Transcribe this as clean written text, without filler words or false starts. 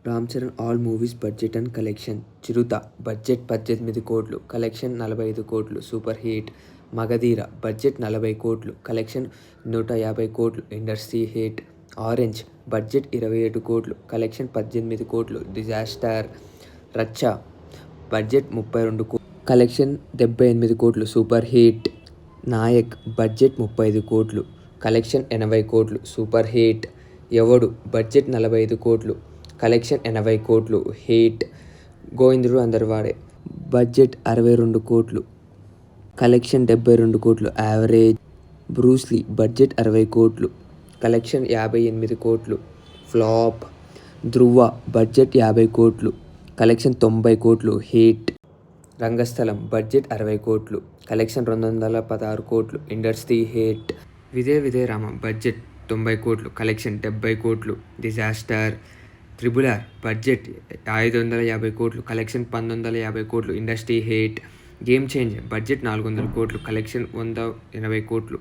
Ram Charan all movies budget and collection. Chirutha budget 18 కోట్లు, collection 45 కోట్లు, super hit. Magadheera budget 40 కోట్లు, collection 150 కోట్లు, ఇండస్ట్రీ హిట్. ఆరెంజ్ బడ్జెట్ 27 కోట్లు, collection 18 కోట్లు, డిజాస్టర్. రచ్చ బడ్జెట్ 32 కోట్లు, కలెక్షన్ 78 కోట్లు, సూపర్ హిట్. నాయక్ బడ్జెట్ 35 కోట్లు, కలెక్షన్ 80 కోట్లు, సూపర్ హిట్. ఎవడు బడ్జెట్ 45 కోట్లు, కలెక్షన్ 80 కోట్లు, హిట్. గోవిందుడు అందరివాడే బడ్జెట్ 62 కోట్లు, కలెక్షన్ 72 కోట్లు, యావరేజ్. బ్రూస్లీ బడ్జెట్ 60 కోట్లు, కలెక్షన్ 58 కోట్లు, ఫ్లాప్. ధృవ బడ్జెట్ 50 కోట్లు, కలెక్షన్ 90 కోట్లు, హిట్. రంగస్థలం బడ్జెట్ 60 కోట్లు, కలెక్షన్ 216 కోట్లు, ఇండస్ట్రీ హిట్. విదే రామ బడ్జెట్ 90 కోట్లు, కలెక్షన్ 70 కోట్లు, డిజాస్టర్. త్రిబుల్ ఆర్ బడ్జెట్ 550 కోట్లు, కలెక్షన్ 1950 కోట్లు, industry hit. Game changer budget 400 కోట్లు, కలెక్షన్ 180 కోట్లు.